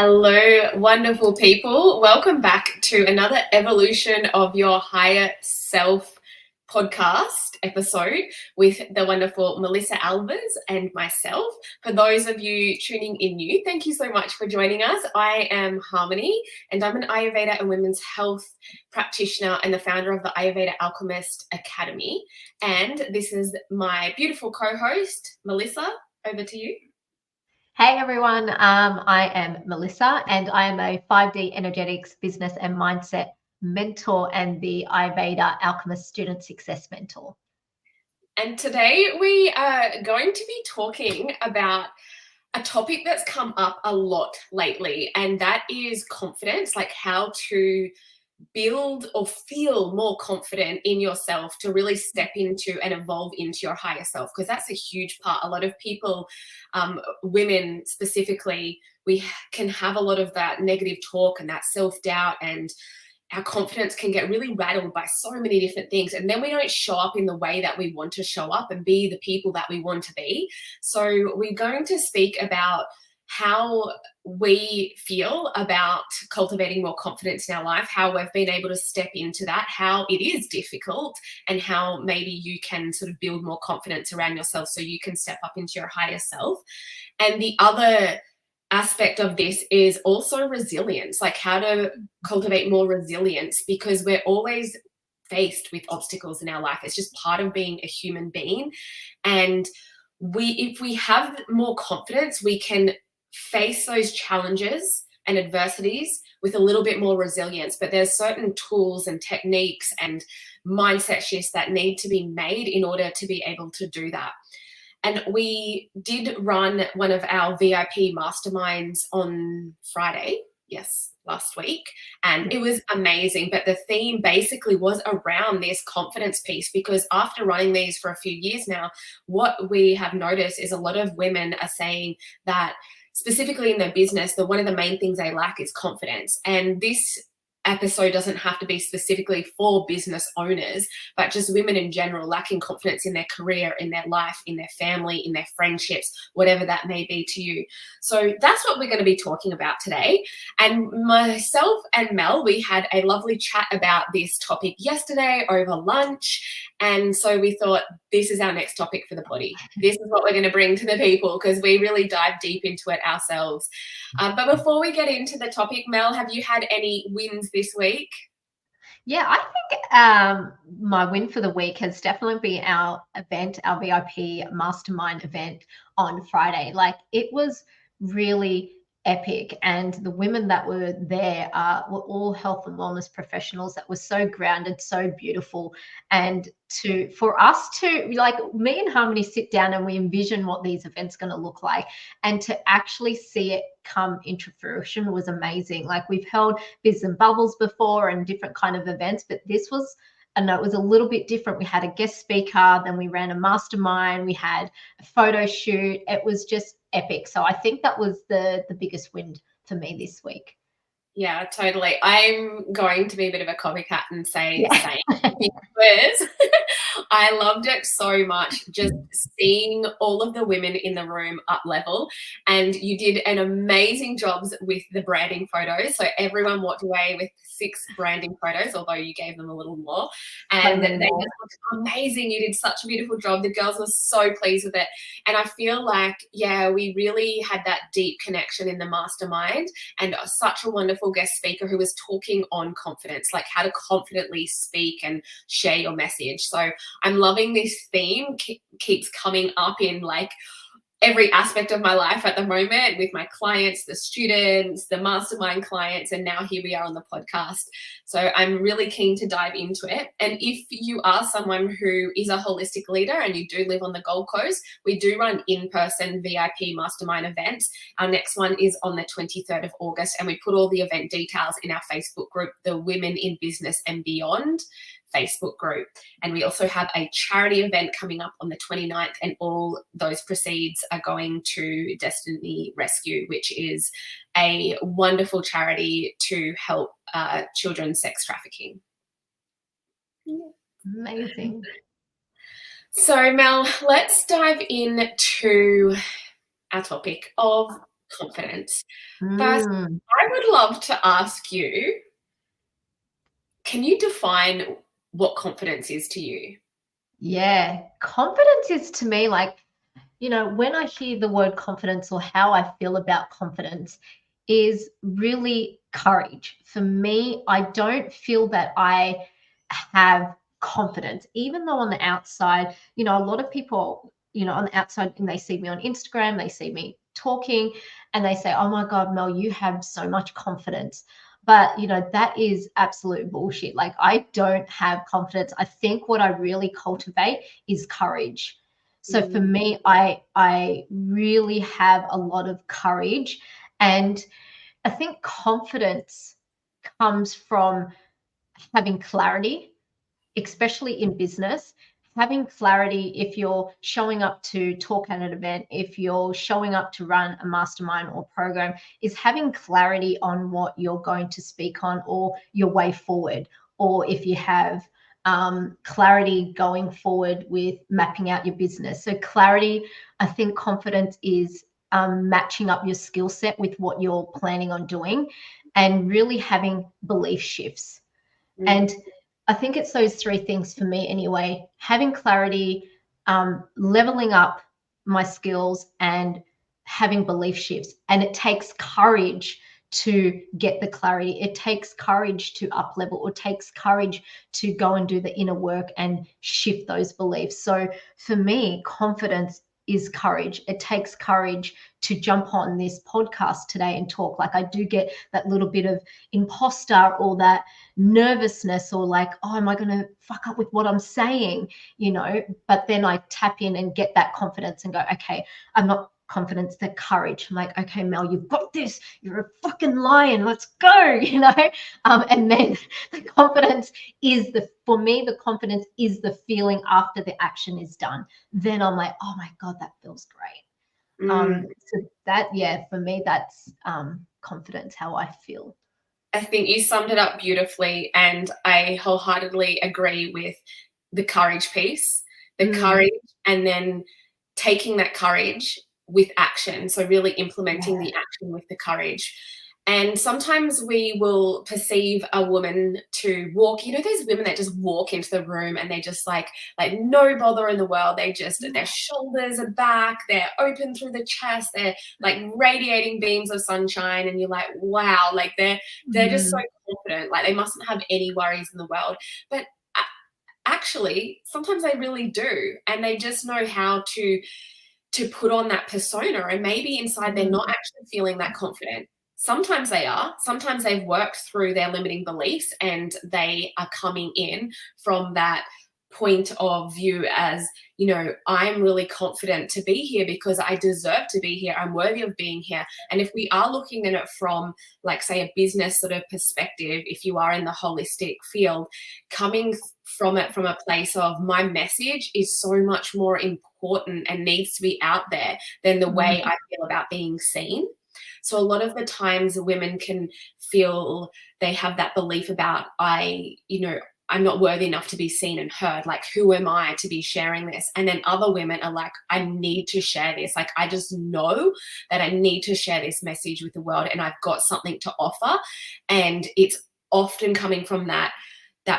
Hello, wonderful people. Welcome back to another evolution of your higher self podcast episode with the wonderful Melissa Alves and myself. For those of you tuning in new, thank you so much for joining us. I am Harmony and I'm an Ayurveda and women's health practitioner and the founder of the Ayurveda Alchemist Academy. And this is my beautiful co-host, Melissa. Over to you. Hey everyone, I am Melissa and I am a 5D energetics business and mindset mentor and the Ayurveda Alchemist student success mentor. And today we are going to be talking about a topic that's come up a lot lately, and that is confidence, like how to build or feel more confident in yourself to really step into and evolve into your higher self, because that's a huge part. A lot of people, women specifically, we can have a lot of that negative talk and that self-doubt, and our confidence can get really rattled by so many different things, and then we don't show up in the way that we want to show up and be the people that we want to be. So we're going to speak about how we feel about cultivating more confidence in our life, how we've been able to step into that, how it is difficult, and how maybe you can sort of build more confidence around yourself so you can step up into your higher self. And the other aspect of this is also resilience, like how to cultivate more resilience, because we're always faced with obstacles in our life. It's just part of being a human being. And if we have more confidence, we can face those challenges and adversities with a little bit more resilience. But there's certain tools and techniques and mindset shifts that need to be made in order to be able to do that. And we did run one of our VIP masterminds on Friday, yes, last week, and it was amazing. But the theme basically was around this confidence piece, because after running these for a few years now, what we have noticed is a lot of women are saying that specifically in their business, that one of the main things they lack is confidence. And this episode doesn't have to be specifically for business owners, but just women in general lacking confidence in their career, in their life, in their family, in their friendships, whatever that may be to you. So that's what we're going to be talking about today. And myself and Mel, we had a lovely chat about this topic yesterday over lunch. And so we thought, this is our next topic for the body. This is what we're going to bring to the people, because we really dive deep into it ourselves. But before we get into the topic, Mel, have you had any wins this week? Yeah, I think my win for the week has definitely been our event, our VIP mastermind event on Friday. Like, it was really epic, and the women that were there were all health and wellness professionals that were so grounded, so beautiful. And for us to, like, me and Harmony sit down and we envision what these events are going to look like, and to actually see it come into fruition was amazing. Like, we've held Biz and Bubbles before and different kind of events, but this was, I know, it was a little bit different. We had a guest speaker, then we ran a mastermind, we had a photo shoot. It was just epic. So I think that was the biggest win for me this week. Yeah, totally. I'm going to be a bit of a copycat and say same, Yeah. because I loved it so much, just seeing all of the women in the room up level. And you did an amazing job with the branding photos. So everyone walked away with 6 branding photos, although you gave them a little more. And they just looked amazing. You did such a beautiful job. The girls were so pleased with it. And I feel like, yeah, we really had that deep connection in the mastermind, and such a wonderful guest speaker who was talking on confidence, like how to confidently speak and share your message. So I'm loving this theme, keeps coming up in like every aspect of my life at the moment, with my clients, the students, the mastermind clients, and now here we are on the podcast. So I'm really keen to dive into it. And if you are someone who is a holistic leader and you do live on the Gold Coast, we do run in-person VIP mastermind events. Our next one is on the 23rd of August, and we put all the event details in our Facebook group, the Women in Business and Beyond Facebook group. And we also have a charity event coming up on the 29th, and all those proceeds are going to Destiny Rescue, which is a wonderful charity to help children's sex trafficking. Amazing. So Mel, let's dive into our topic of confidence. First, Mm. I would love to ask you, can you define what confidence is to you? Yeah, confidence is to me like, when I hear the word confidence or how I feel about confidence is really courage. For me, I don't feel that I have confidence, even though on the outside, a lot of people, on the outside, and they see me on Instagram, they see me talking, and they say, "Oh my God, Mel, you have so much confidence." But that is absolute bullshit. Like, I don't have confidence. I think what I really cultivate is courage. So for Mm, me, I really have a lot of courage, and I think confidence comes from having clarity, especially in business. Having clarity, if you're showing up to talk at an event, if you're showing up to run a mastermind or program, is having clarity on what you're going to speak on or your way forward. Or if you have clarity going forward with mapping out your business. So, clarity, I think confidence is matching up your skill set with what you're planning on doing and really having belief shifts. And mm, I think it's those three things for me anyway: having clarity, leveling up my skills, and having belief shifts. And it takes courage to get the clarity. It takes courage to up level. It takes courage to go and do the inner work and shift those beliefs. So for me, confidence is courage. It takes courage to jump on this podcast today and talk. Like, I do get that little bit of imposter or that nervousness or like, oh, am I going to fuck up with what I'm saying? But then I tap in and get that confidence and go, okay, I'm not confidence, the courage. I'm like, okay, Mel, you've got this. You're a fucking lion. Let's go, and then the confidence is for me, the confidence is the feeling after the action is done. Then I'm like, oh my God, that feels great. mm. So that, yeah, for me, that's confidence, how I feel. I think you summed it up beautifully, and I wholeheartedly agree with the courage piece, the Mm, courage, and then taking that courage with action. So, really implementing yeah. the action with the courage. And sometimes we will perceive a woman to walk, those women that just walk into the room and they just like no bother in the world. They just, their shoulders are back, they're open through the chest, they're like radiating beams of sunshine. And you're like, wow, like they're just so Mm, confident. Like they mustn't have any worries in the world. But actually, sometimes they really do. And they just know how to put on that persona, and maybe inside they're not mm, actually feeling that confident. Sometimes they are. Sometimes they've worked through their limiting beliefs and they are coming in from that point of view as, I'm really confident to be here because I deserve to be here. I'm worthy of being here. And if we are looking at it from, like, say, a business sort of perspective, if you are in the holistic field, coming from it from a place of my message is so much more important and needs to be out there than the way mm, I feel about being seen. So a lot of the times women can feel they have that belief about I'm not worthy enough to be seen and heard. Like, who am I to be sharing this? And then other women are like, I need to share this. Like, I just know that I need to share this message with the world and I've got something to offer. And it's often coming from that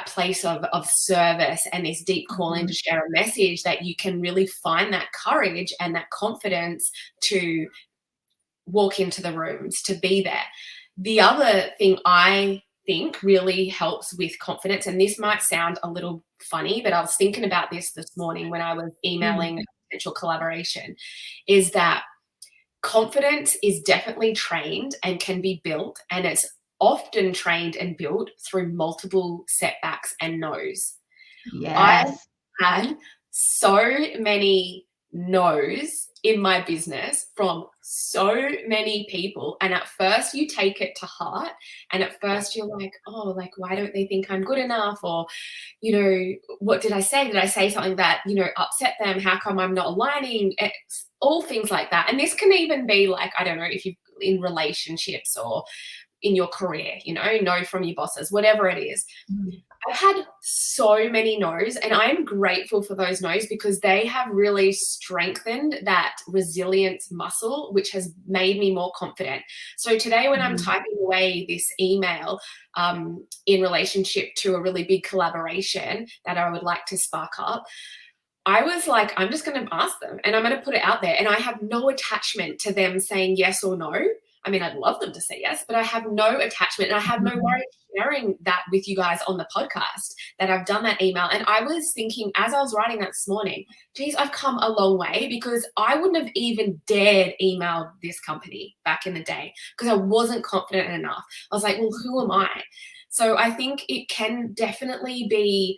place of service and this deep calling to mm, share a message, that you can really find that courage and that confidence to walk into the rooms, to be there. The other thing I think really helps with confidence, and this might sound a little funny, but I was thinking about this morning when I was mm. emailing a potential collaboration, is that confidence is definitely trained and can be built, and it's often trained and built through multiple setbacks and no's. I Yes. had so many no's in my business from so many people. And at first you take it to heart. And at first you're like, oh, like, why don't they think I'm good enough? Or, what did I say? Did I say something that, upset them? How come I'm not aligning? It's all things like that. And this can even be like, I don't know, if you're in relationships or in your career, you know, no from your bosses, whatever it is. Mm. I've had so many no's, and I'm grateful for those no's because they have really strengthened that resilience muscle, which has made me more confident. So today, when I'm Mm. typing away this email in relationship to a really big collaboration that I would like to spark up, I was like, I'm just going to ask them and I'm going to put it out there. And I have no attachment to them saying yes or no. I mean, I'd love them to say yes, but I have no attachment and I have no worry sharing that with you guys on the podcast that I've done that email. And I was thinking, as I was writing that this morning, geez, I've come a long way because I wouldn't have even dared email this company back in the day because I wasn't confident enough. I was like, well, who am I? So I think it can definitely be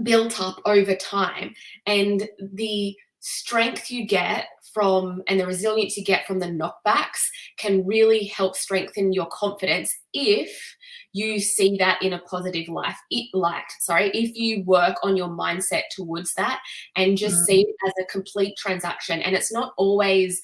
built up over time, and the strength you get from and the resilience you get from the knockbacks can really help strengthen your confidence if you see that in a positive if you work on your mindset towards that and just see Mm. it as a complete transaction. And it's not always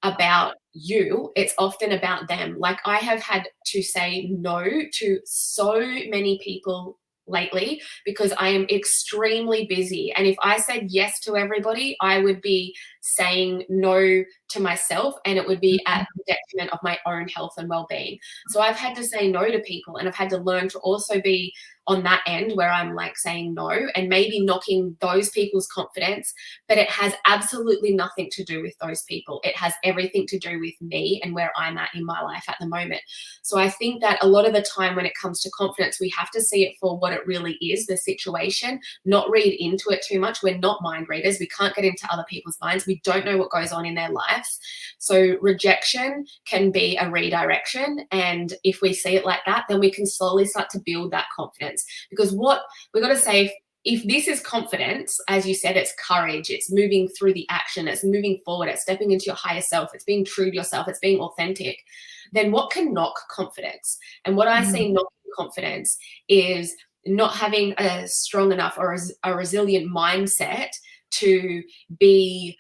about you, it's often about them. Like, I have had to say no to so many people lately because I am extremely busy. And if I said yes to everybody, I would be saying no to myself, and it would be at the detriment of my own health and well-being. So I've had to say no to people, and I've had to learn to also be on that end where I'm like saying no and maybe knocking those people's confidence, but it has absolutely nothing to do with those people. It has everything to do with me and where I'm at in my life at the moment. So I think that a lot of the time when it comes to confidence, we have to see it for what it really is, the situation, not read into it too much. We're not mind readers. We can't get into other people's minds. We don't know what goes on in their lives. So rejection can be a redirection. And if we see it like that, then we can slowly start to build that confidence. Because what we've got to say, if this is confidence, as you said, it's courage, it's moving through the action, it's moving forward, it's stepping into your higher self, it's being true to yourself, it's being authentic, then what can knock confidence? And what I see knocking confidence is not having a strong enough or a resilient mindset to be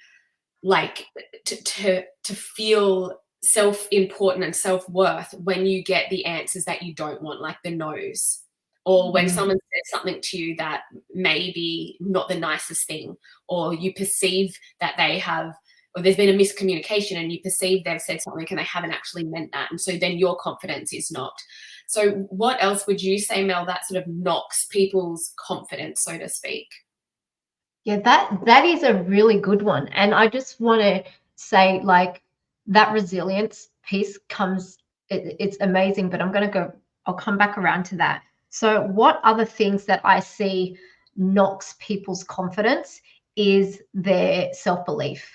like, to feel self-important and self-worth when you get the answers that you don't want, like the no's, or when Mm. someone says something to you that may be not the nicest thing, or you perceive that they have, or there's been a miscommunication and you perceive they've said something and they haven't actually meant that, and so then your confidence is knocked. So what else would you say, Mel, that sort of knocks people's confidence, so to speak? Yeah, that is a really good one. And I just want to say, like, that resilience piece it's amazing, but I'll come back around to that. So what other things that I see knocks people's confidence is their self-belief,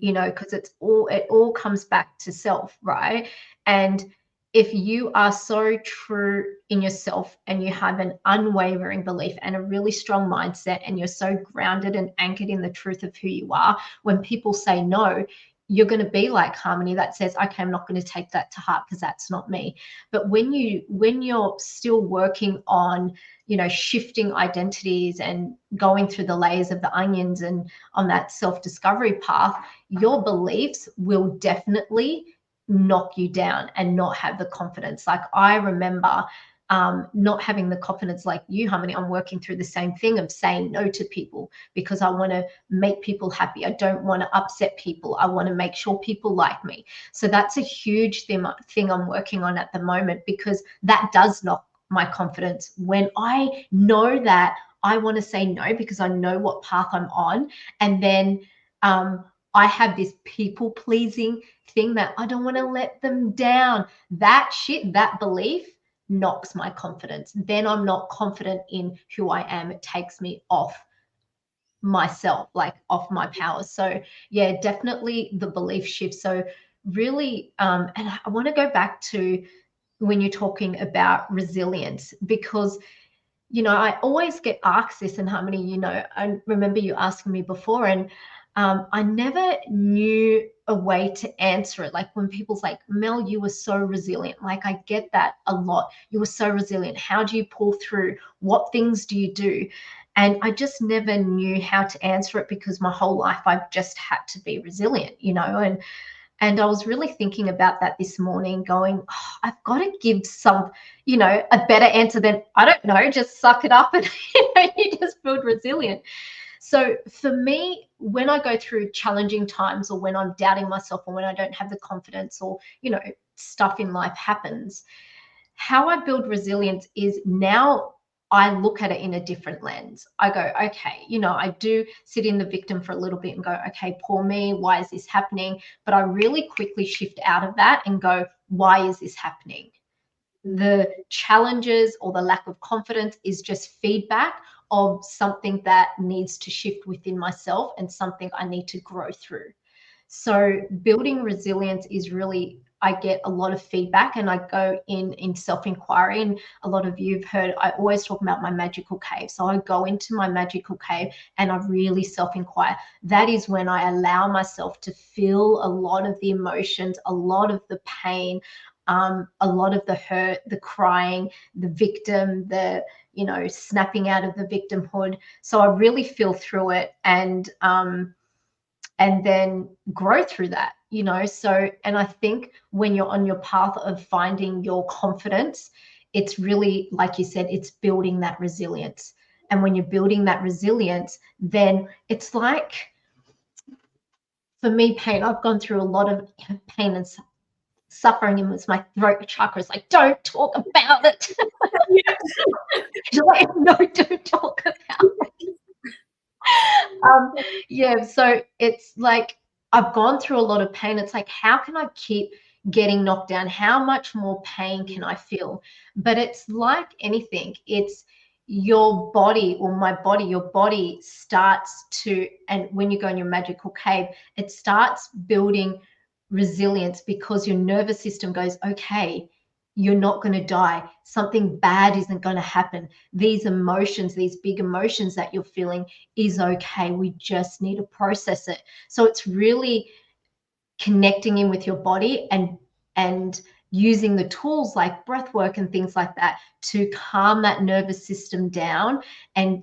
because it all comes back to self, right? And if you are so true in yourself and you have an unwavering belief and a really strong mindset and you're so grounded and anchored in the truth of who you are, when people say no, you're going to be like Harmony that says, okay, I'm not going to take that to heart because that's not me. But when you're still working on, shifting identities and going through the layers of the onions and on that self-discovery path, your beliefs will definitely knock you down and not have the confidence. Like, I remember not having the confidence like you, Harmony. I'm working through the same thing of saying no to people because I want to make people happy. I don't want to upset people. I want to make sure people like me. So that's a huge thing I'm working on at the moment, because that does knock my confidence when I know that I want to say no because I know what path I'm on. And then I have this people pleasing thing that I don't want to let them down. That belief knocks my confidence. Then I'm not confident in who I am. It takes me off myself, like off my power. So yeah, definitely the belief shift. So really, and I want to go back to when you're talking about resilience, because I always get asked this, and Harmony, I remember you asking me before, and I never knew a way to answer it. Like, when people's like, Mel, you were so resilient. Like, I get that a lot. You were so resilient. How do you pull through? What things do you do? And I just never knew how to answer it because my whole life I've just had to be resilient, and And I was really thinking about that this morning, going, oh, I've got to give some, a better answer than, I don't know, just suck it up and you just build resilient. So for me, when I go through challenging times, or when I'm doubting myself, or when I don't have the confidence, or, stuff in life happens, how I build resilience is now I look at it in a different lens. I go, okay, I do sit in the victim for a little bit and go, okay, poor me, why is this happening? But I really quickly shift out of that and go, why is this happening? The challenges or the lack of confidence is just feedback of something that needs to shift within myself and something I need to grow through. So building resilience is really, I get a lot of feedback, and I go in self-inquiry. And a lot of you have heard, I always talk about my magical cave. So I go into my magical cave and I really self-inquire. That is when I allow myself to feel a lot of the emotions, a lot of the pain, a lot of the hurt, the crying, the victim, the snapping out of the victimhood. So I really feel through it, and then grow through that. So, and I think when you're on your path of finding your confidence, it's really, like you said, it's building that resilience. And when you're building that resilience, then it's like, for me, pain, I've gone through a lot of pain and suffering, and it's my throat chakra is like, don't talk about it. You're like, no, don't talk about it. So it's like, I've gone through a lot of pain. It's like, how can I keep getting knocked down? How much more pain can I feel? But it's like anything, it's your body, or my body, your body starts to, and when you go in your magical cave, it starts building resilience, because your nervous system goes, okay, you're not going to die. Something bad isn't going to happen. These emotions, these big emotions that you're feeling, is okay. We just need to process it. So it's really connecting in with your body, and using the tools like breath work and things like that to calm that nervous system down, and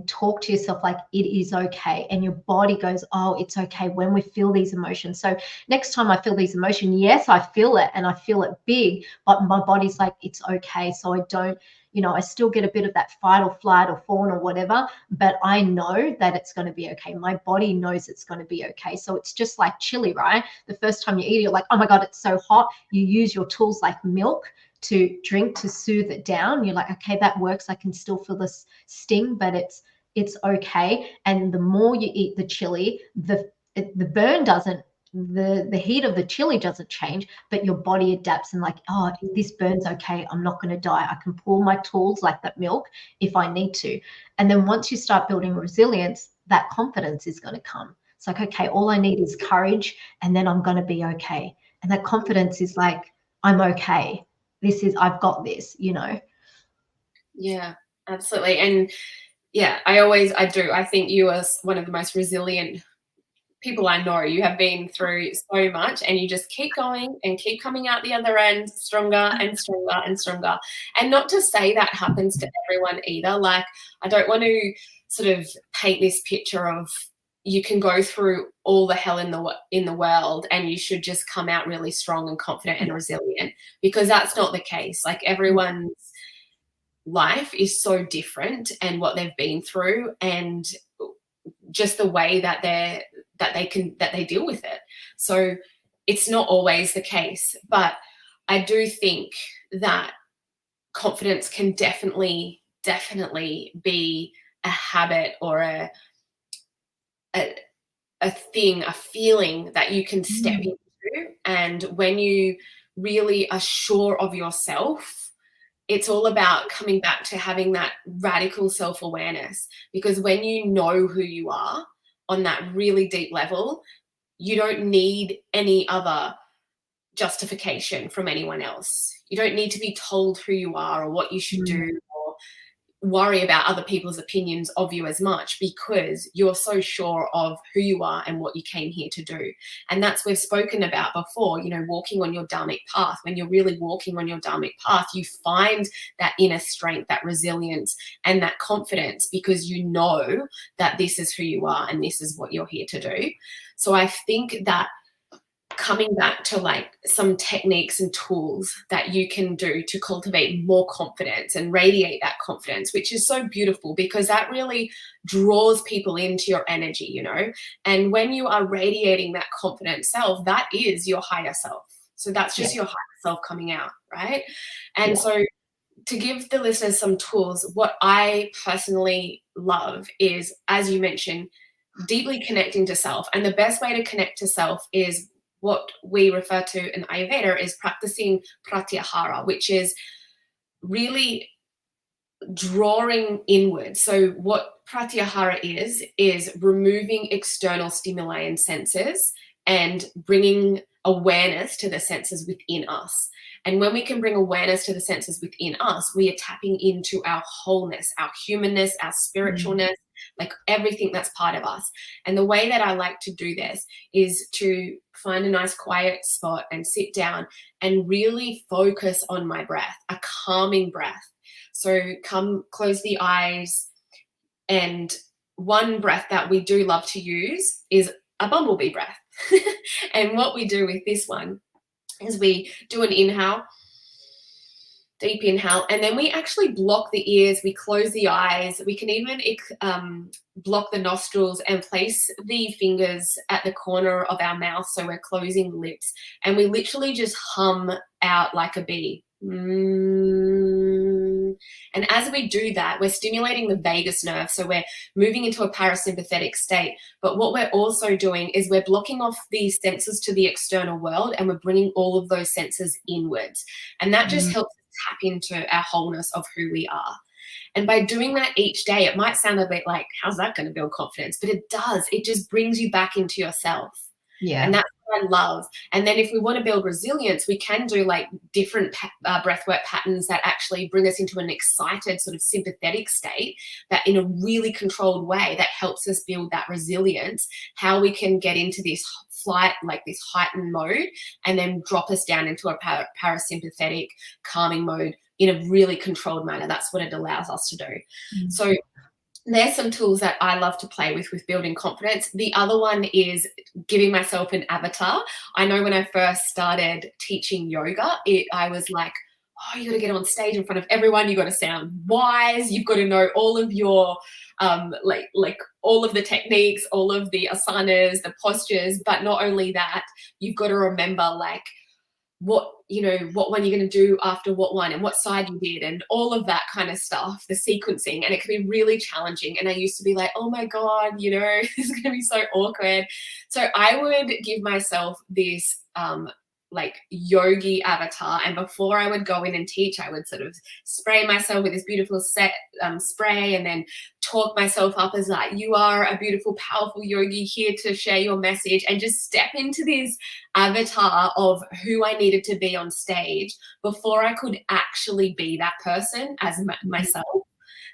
talk to yourself like it is okay. And your body goes, oh, it's okay when we feel these emotions. So next time I feel these emotions, yes, I feel it, and I feel it big, but my body's like, it's okay. So I don't, I still get a bit of that fight or flight or fawn or whatever, but I know that it's going to be okay. My body knows it's going to be okay. So it's just like chili, right? The first time you eat it, you're like, oh my God, it's so hot. You use your tools like milk to drink to soothe it down. You're like, okay, that works. I can still feel this sting, but it's okay. And the more you eat the chili, the burn doesn't, the heat of the chili doesn't change, but your body adapts and like, oh, this burns okay, I'm not going to die. I can pull my tools like that milk if I need to. And then once you start building resilience, that confidence is going to come. It's like, okay, all I need is courage, and then I'm going to be okay. And that confidence is like, I'm okay. I've got this. Yeah, absolutely. And yeah, I think you are one of the most resilient people I know. You have been through so much, and you just keep going and keep coming out the other end stronger and stronger and stronger. And not to say that happens to everyone either. Like, I don't want to sort of paint this picture of you can go through all the hell in the world and you should just come out really strong and confident and resilient, because that's not the case. Like, everyone's life is so different, and what they've been through, and just the way that they deal with it. So it's not always the case, but I do think that confidence can definitely be a habit, or a thing, a feeling that you can step into. And when you really are sure of yourself, it's all about coming back to having that radical self-awareness, because when you know who you are on that really deep level, you don't need any other justification from anyone else. You don't need to be told who you are or what you should do, or worry about other people's opinions of you as much, because you're so sure of who you are and what you came here to do. And that's, we've spoken about before, walking on your dharmic path. When you're really walking on your dharmic path, you find that inner strength, that resilience, and that confidence, because you know that this is who you are and this is what you're here to do. So I think that coming back to like some techniques and tools that you can do to cultivate more confidence and radiate that confidence, which is so beautiful because that really draws people into your energy, you know. And when you are radiating that confident self, that is your higher self. So that's just your higher self coming out, right? And so to give the listeners some tools, what I personally love is, as you mentioned, deeply connecting to self. And the best way to connect to self is what we refer to in Ayurveda is practicing pratyahara, which is really drawing inward. So what pratyahara is removing external stimuli and senses and bringing awareness to the senses within us. And when we can bring awareness to the senses within us, we are tapping into our wholeness, our humanness, our spiritualness, like everything that's part of us. And the way that I like to do this is to find a nice quiet spot and sit down and really focus on my breath, a calming breath. So come close the eyes, and one breath that we do love to use is a bumblebee breath. And what we do with this one is we do an inhale, deep inhale, and then we actually block the ears, we close the eyes, we can even block the nostrils and place the fingers at the corner of our mouth so we're closing the lips, and we literally just hum out like a bee. And as we do that, we're stimulating the vagus nerve, so we're moving into a parasympathetic state. But what we're also doing is we're blocking off these senses to the external world, and we're bringing all of those senses inwards. And that just helps us tap into our wholeness of who we are. And by doing that each day, it might sound a bit like, how's that going to build confidence? But it does. It just brings you back into yourself. And that's what I love. And then if we want to build resilience, we can do like different breathwork patterns that actually bring us into an excited sort of sympathetic state, that in a really controlled way that helps us build that resilience, how we can get into this flight, like this heightened mode, and then drop us down into a parasympathetic calming mode in a really controlled manner. That's what it allows us to do. So there's some tools that I love to play with building confidence. The other one is giving myself an avatar. I know when I first started teaching yoga, I was like, oh, you got to get on stage in front of everyone. You got to sound wise. You've got to know all of your like all of the techniques, all of the asanas, the postures. But not only that, you've got to remember like what one you're going to do after what one and what side you did and all of that kind of stuff, the sequencing. And it can be really challenging. And I used to be like, oh my God, this is going to be so awkward. So I would give myself this like yogi avatar, and before I would go in and teach, I would sort of spray myself with this beautiful spray, and then talk myself up as like, you are a beautiful, powerful yogi here to share your message, and just step into this avatar of who I needed to be on stage before I could actually be that person as myself.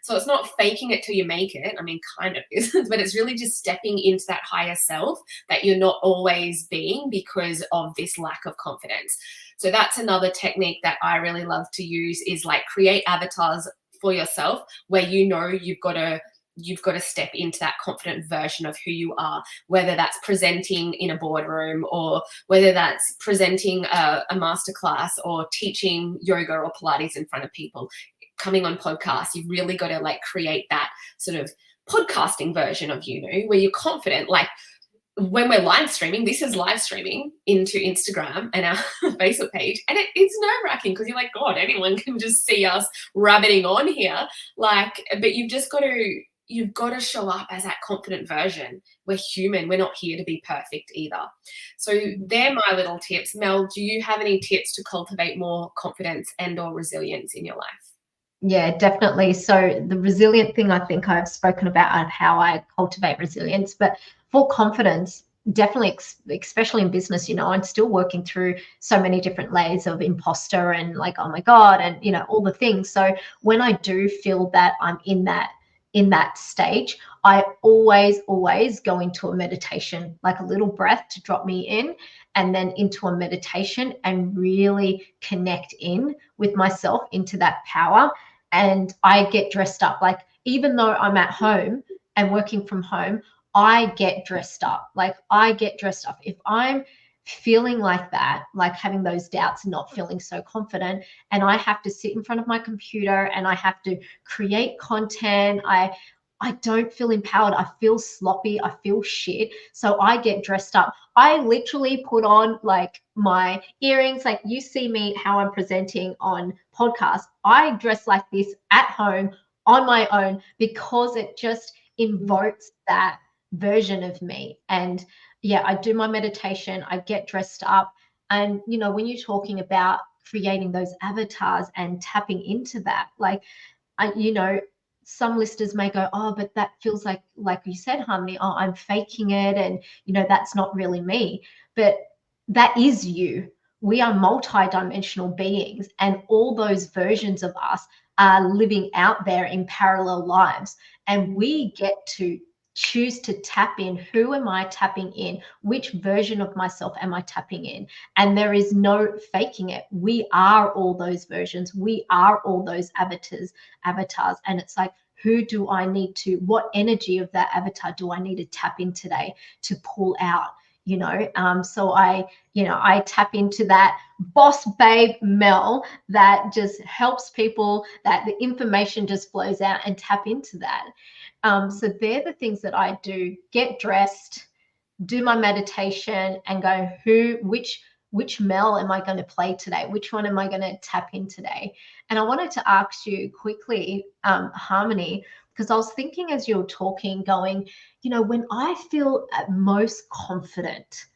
So it's not faking it till you make it. I mean, kind of is, but it's really just stepping into that higher self that you're not always being because of this lack of confidence. So that's another technique that I really love to use, is like create avatars for yourself where you've got to step into that confident version of who you are, whether that's presenting in a boardroom or whether that's presenting a masterclass or teaching yoga or Pilates in front of people, coming on podcasts. You've really got to like create that sort of podcasting version of where you're confident. Like when we're live streaming, this is live streaming into Instagram and our Facebook page, and it's nerve-wracking because you're like, God, anyone can just see us rabbiting on here. Like, but you've got to show up as that confident version. We're human. We're not here to be perfect either. So they're my little tips. Mel, do you have any tips to cultivate more confidence and or resilience in your life? Yeah, definitely. So the resilient thing, I think I've spoken about how I cultivate resilience, but for confidence, definitely, especially in business, I'm still working through so many different layers of imposter and like, oh my God, and all the things. So when I do feel that I'm in that stage, I always go into a meditation, like a little breath to drop me in, and then into a meditation and really connect in with myself into that power. And I get dressed up. Like, even though I'm at home and working from home, I get dressed up. Like, I get dressed up. If I'm feeling like that, like having those doubts, not feeling so confident, and I have to sit in front of my computer and I have to create content, I don't feel empowered. I feel sloppy. I feel shit. So I get dressed up. I literally put on like my earrings. Like you see me how I'm presenting on podcast. I dress like this at home on my own because it just invokes that version of me. And yeah, I do my meditation. I get dressed up. And, you know, when you're talking about creating those avatars and tapping into that, like, you know, some listeners may go, oh, but that feels like you said, Harmony, oh, I'm faking it. And, you know, that's not really me. But that is you. We are multidimensional beings, and all those versions of us are living out there in parallel lives. And we get to choose to tap in. Who am I tapping in? Which version of myself am I tapping in? And there is no faking it. We are all those versions. We are all those avatars. And it's like, who do I need to, what energy of that avatar do I need to tap in today to pull out? You know, so I tap into that boss babe Mel that just helps people, that the information just flows out, and tap into that. So they're the things that I do: get dressed, do my meditation, and go, which Mel am I going to play today? Which one am I going to tap in today? And I wanted to ask you quickly, Harmony, because I was thinking as you were talking, going, you know, when I feel at most confident,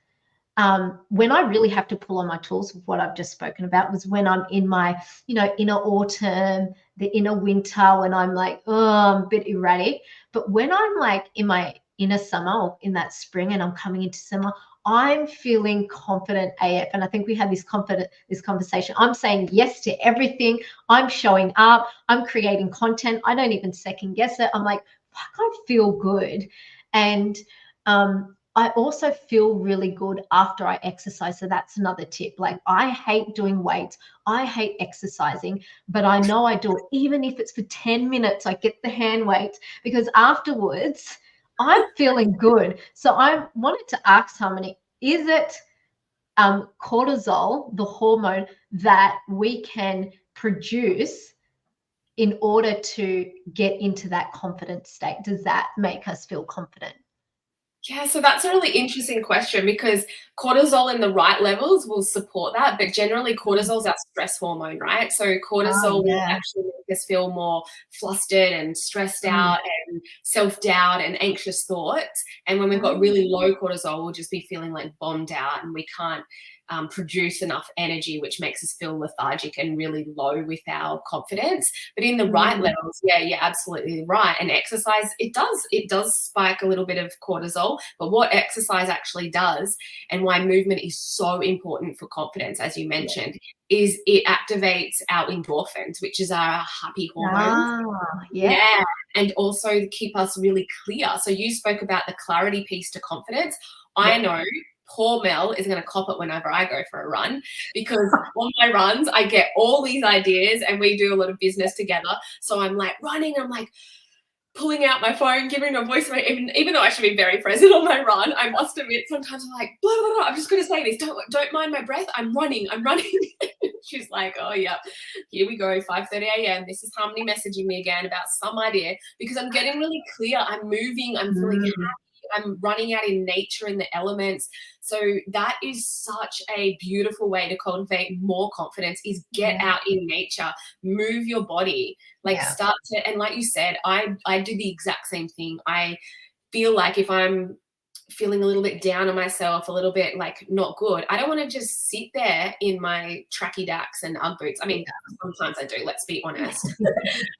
when I really have to pull on my tools, what I've just spoken about, was when I'm in my, you know, inner autumn, the inner winter, when I'm like, oh, I'm a bit erratic. But when I'm like in my inner summer, or in that spring, and I'm coming into summer, I'm feeling confident AF. And I think we had this conversation. I'm saying yes to everything. I'm showing up. I'm creating content. I don't even second guess it. I'm like, fuck, I feel good. And I also feel really good after I exercise. So that's another tip. Like, I hate doing weights. I hate exercising, but I know I do it. Even if it's for 10 minutes, I get the hand weights, because afterwards I'm feeling good. So I wanted to ask Harmony, is it cortisol, the hormone that we can produce in order to get into that confident state? Does that make us feel confident? Yeah, so that's a really interesting question, because cortisol in the right levels will support that, but generally cortisol is our stress hormone, right? So Oh, cortisol will yeah. actually make us feel more flustered and stressed Mm. out and self-doubt and anxious thoughts. And when we've got Oh, really low cortisol, we'll just be feeling like bombed out, and we can't produce enough energy, which makes us feel lethargic and really low with our confidence. But in the right mm, levels, yeah, you're absolutely right. And exercise, it does spike a little bit of cortisol. But what exercise actually does, and why movement is so important for confidence, as you yeah. mentioned, is it activates our endorphins, which is our happy hormones. Ah, yeah, Yeah, and also keep us really clear. So you spoke about the clarity piece to confidence. I yeah. know poor Mel is going to cop it whenever I go for a run, because on my runs, I get all these ideas, and we do a lot of business together. So I'm like running, I'm like pulling out my phone, giving a voice note, even though I should be very present on my run. I must admit, sometimes I'm like, blah, blah, blah, I'm just going to say this. Don't mind my breath. I'm running. She's like, oh, yeah, here we go, 5:30 a.m. This is Harmony messaging me again about some idea, because I'm getting really clear. I'm moving. I'm feeling Mm, happy. I'm running out in nature, in the elements. So that is such a beautiful way to cultivate more confidence, is get yeah, out in nature, move your body, like yeah, start to, and like you said, I do the exact same thing. I feel like if I'm feeling a little bit down on myself, a little bit like not good, I don't want to just sit there in my tracky dacks and Ugg boots. I mean, sometimes I do, let's be honest. But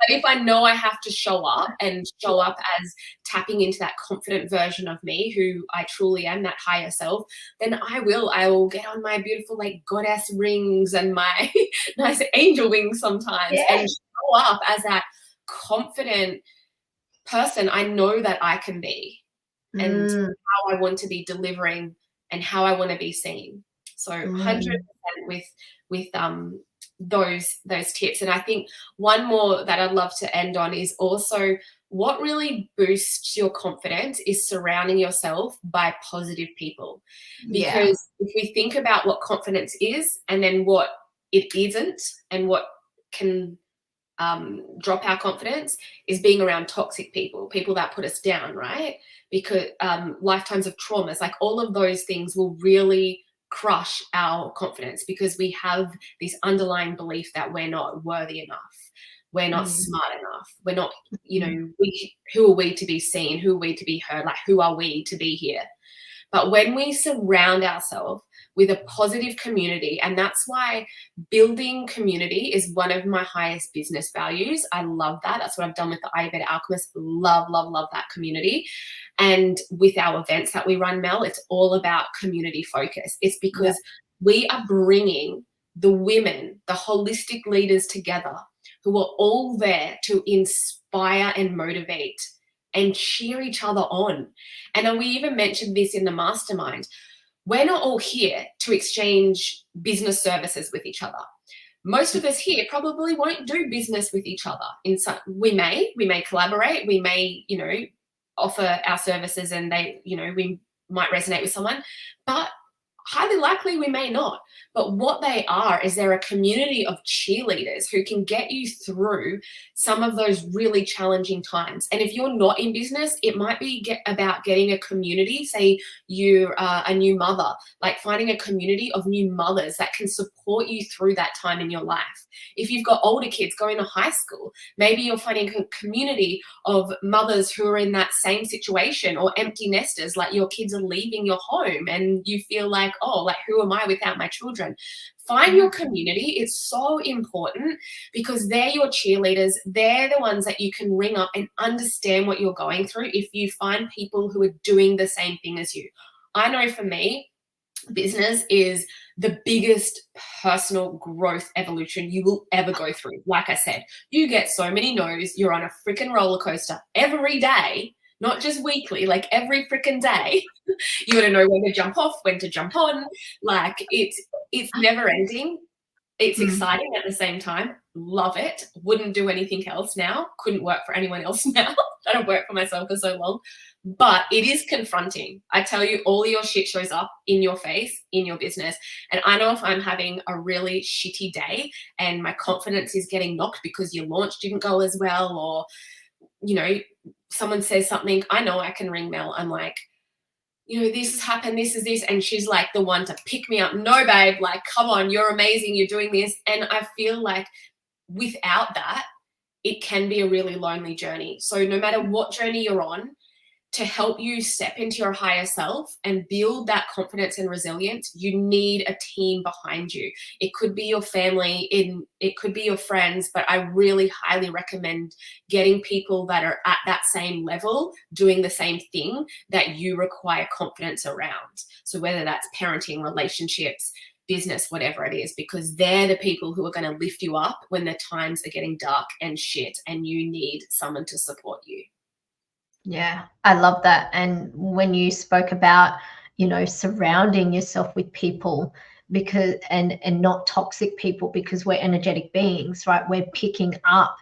if I know I have to show up, and show up as tapping into that confident version of me, who I truly am, that higher self, then I will get on my beautiful like goddess rings and my nice angel wings sometimes, yeah. and show up as that confident person I know that I can be, and Mm, how I want to be delivering, and how I want to be seen. So mm, 100% with those tips. And I think one more that I'd love to end on is also what really boosts your confidence is surrounding yourself by positive people. Yeah. Because if we think about what confidence is and then what it isn't, and what can drop our confidence, is being around toxic people, people that put us down, right? Because lifetimes of traumas, like all of those things will really crush our confidence, because we have this underlying belief that we're not worthy enough, we're not Mm. smart enough, we're not, Mm. who are we to be seen, who are we to be heard, like who are we to be here? But when we surround ourselves with a positive community, and that's why building community is one of my highest business values. I love that. That's what I've done with the Ayurveda Alchemist. Love, love, love that community. And with our events that we run, Mel, it's all about community focus. It's Yeah. because we are bringing the women, the holistic leaders together, who are all there to inspire and motivate and cheer each other on. And then we even mentioned this in the mastermind. We're not all here to exchange business services with each other. Most of us here probably won't do business with each other. We may collaborate, we may, offer our services, and we might resonate with someone, but highly likely we may not. But what they are is they're a community of cheerleaders who can get you through some of those really challenging times. And if you're not in business, it might be about getting a community. Say you're a new mother, like finding a community of new mothers that can support you through that time in your life. If you've got older kids going to high school, maybe you're finding a community of mothers who are in that same situation, or empty nesters, like your kids are leaving your home and you feel like, oh, like who am I without my children? Find your community. It's so important, because they're your cheerleaders. They're the ones that you can ring up and understand what you're going through if you find people who are doing the same thing as you. I know for me, business is the biggest personal growth evolution you will ever go through. Like I said, you get so many no's. You're on a freaking roller coaster every day, not just weekly, like every freaking day. You got to know when to jump off, when to jump on. Like it's never ending. It's Mm. exciting at the same time. Love it. Wouldn't do anything else now. Couldn't work for anyone else now. that I've worked for myself for so long. But it is confronting. I tell you, all your shit shows up in your face, in your business. And I know if I'm having a really shitty day and my confidence is getting knocked because your launch didn't go as well, or, someone says something, I know I can ring Mel. I'm like, this has happened, this is this. And she's like the one to pick me up. No, babe, like, come on, you're amazing. You're doing this. And I feel like without that, it can be a really lonely journey. So no matter what journey you're on, to help you step into your higher self and build that confidence and resilience, you need a team behind you. It could be your family, it could be your friends, but I really highly recommend getting people that are at that same level, doing the same thing that you require confidence around. So whether that's parenting, relationships, business, whatever it is, because they're the people who are going to lift you up when the times are getting dark and shit and you need someone to support you. Yeah, I love that. And when you spoke about, surrounding yourself with people, because and not toxic people, because we're energetic beings, right? We're picking up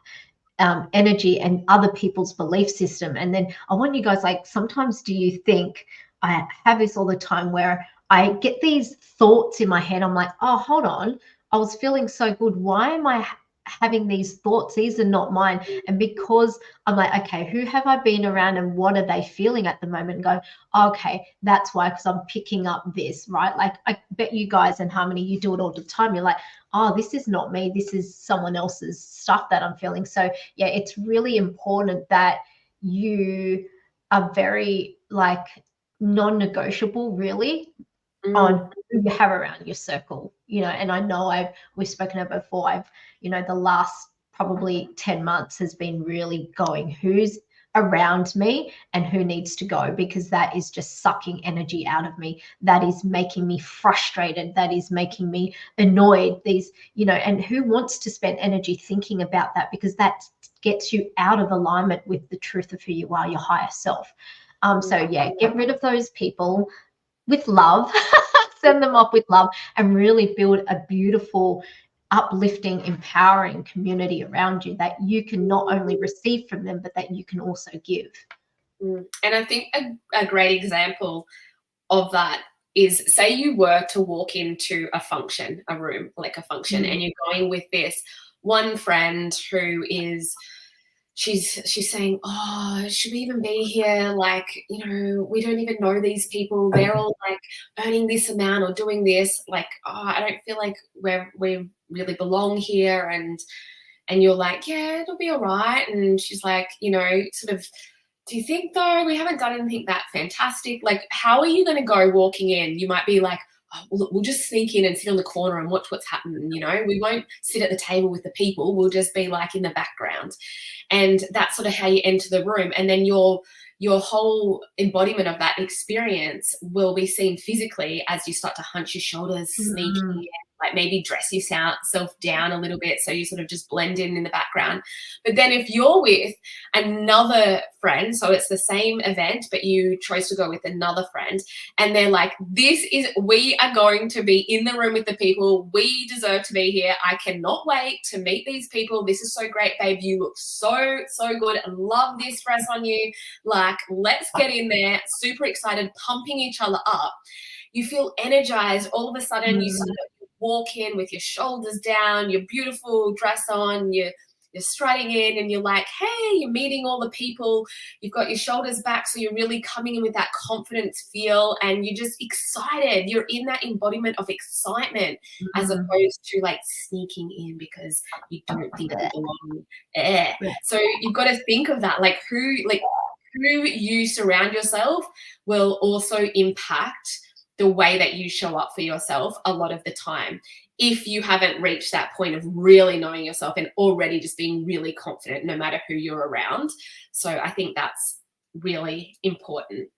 energy and other people's belief system. And then I want you guys, like, sometimes do you think, I have this all the time where I get these thoughts in my head. I'm like, oh, hold on. I was feeling so good. Why am I having these thoughts? These are not mine. And because I'm like, okay, who have I been around and what are they feeling at the moment? And go, okay, that's why, because I'm picking up this, right? Like, I bet you guys in Harmony, you do it all the time. You're like, oh, this is not me. This is someone else's stuff that I'm feeling. So yeah, it's really important that you are very, like, non-negotiable, really, Mm. on who you have around your circle. And I know we've spoken about before, the last probably 10 months has been really going, who's around me and who needs to go, because that is just sucking energy out of me. That is making me frustrated. That is making me annoyed. And who wants to spend energy thinking about that, because that gets you out of alignment with the truth of who you are, your higher self. So yeah, get rid of those people with love. Send them off with love, and really build a beautiful uplifting, empowering community around you that you can not only receive from them, but that you can also give. And I think a great example of that is, say you were to walk into a function, a room, like a function, and you're going with this one friend who is, she's saying, oh, should we even be here? Like, you know, we don't even know these people. They're all like earning this amount or doing this. Like, oh, I don't feel like we really belong here. And you're like, yeah, it'll be all right. And she's like, you know, sort of, do you think though we haven't done anything that fantastic? Like, how are you going to go walking in? You might be like, oh, look, we'll just sneak in and sit on the corner and watch what's happening. You know, we won't sit at the table with the people. We'll just be like in the background. And that's sort of how you enter the room. And then your whole embodiment of that experience will be seen physically as you start to hunch your shoulders, sneak in, like maybe dress yourself down a little bit so you sort of just blend in the background. But then if you're with another friend, so it's the same event, but you chose to go with another friend, and they're like, we are going to be in the room with the people. We deserve to be here. I cannot wait to meet these people. This is so great, babe. You look so, so good. I love this dress on you. Like, let's get in there. Super excited, pumping each other up. You feel energized. All of a sudden, you start to walk in with your shoulders down, your beautiful dress on, you're strutting in, and you're like, hey, you're meeting all the people. You've got your shoulders back, so you're really coming in with that confidence feel, and you're just excited. You're in that embodiment of excitement, as opposed to like sneaking in because you don't think you belong. So you've got to think of that, like who you surround yourself will also impact the way that you show up for yourself a lot of the time, if you haven't reached that point of really knowing yourself and already just being really confident no matter who you're around. So I think that's really important.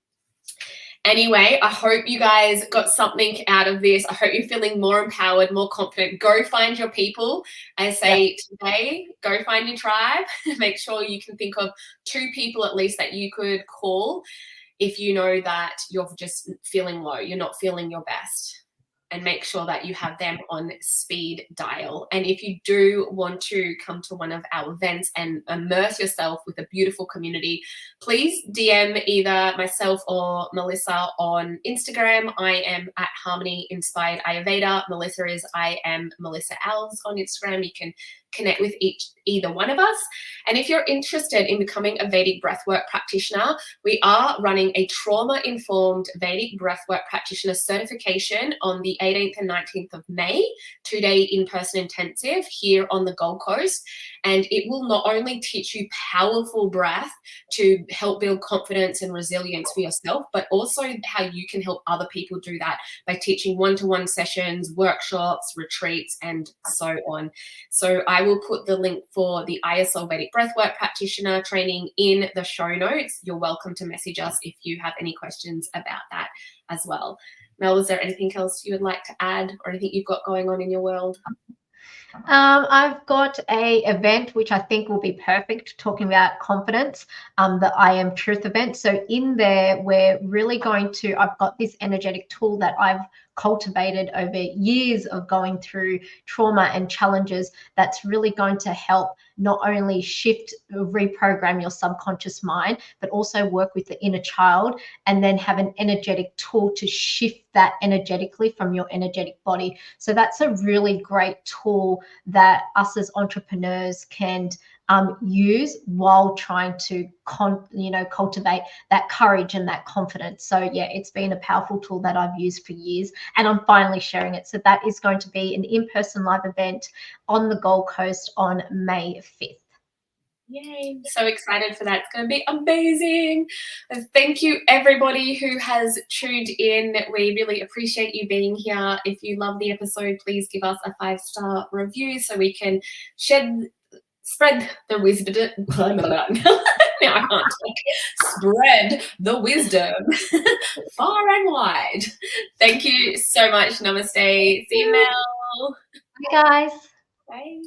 Anyway, I hope you guys got something out of this. I hope you're feeling more empowered, more confident. Go find your people. I say today, go find your tribe. Make sure you can think of 2 people at least that you could call if you know that you're just feeling low, you're not feeling your best, and make sure that you have them on speed dial. And if you do want to come to one of our events and immerse yourself with a beautiful community, please DM either myself or Melissa on Instagram. I am at Harmony Inspired Ayurveda. Melissa is I am Melissa Alves on Instagram. You can connect with either one of us. And if you're interested in becoming a Vedic breathwork practitioner, we are running a trauma-informed Vedic breathwork practitioner certification on the 18th and 19th of May, 2-day in-person intensive here on the Gold Coast. And it will not only teach you powerful breath to help build confidence and resilience for yourself, but also how you can help other people do that by teaching one-to-one sessions, workshops, retreats, and so on. So I will put the link for the higHERself Vedic Breathwork Practitioner training in the show notes. You're welcome to message us if you have any questions about that as well. Mel, is there anything else you would like to add, or anything you've got going on in your world? I've got a event which I think will be perfect, talking about confidence, the I Am Truth event. So in there, we're really going to, I've got this energetic tool that I've cultivated over years of going through trauma and challenges that's really going to help not only shift, reprogram your subconscious mind, but also work with the inner child, and then have an energetic tool to shift that energetically from your energetic body. So that's a really great tool that us as entrepreneurs can use while trying to cultivate that courage and that confidence. So yeah, it's been a powerful tool that I've used for years, and I'm finally sharing it. So that is going to be an in-person live event on the Gold Coast on May 5th. Yay, so excited for that. It's going to be amazing. Thank you everybody who has tuned in. We really appreciate you being here. If you love the episode, please give us a 5-star review so we can spread the wisdom. Now I can't talk. Spread the wisdom far and wide. Thank you so much. Namaste. See you, Mel. Bye, guys. Bye.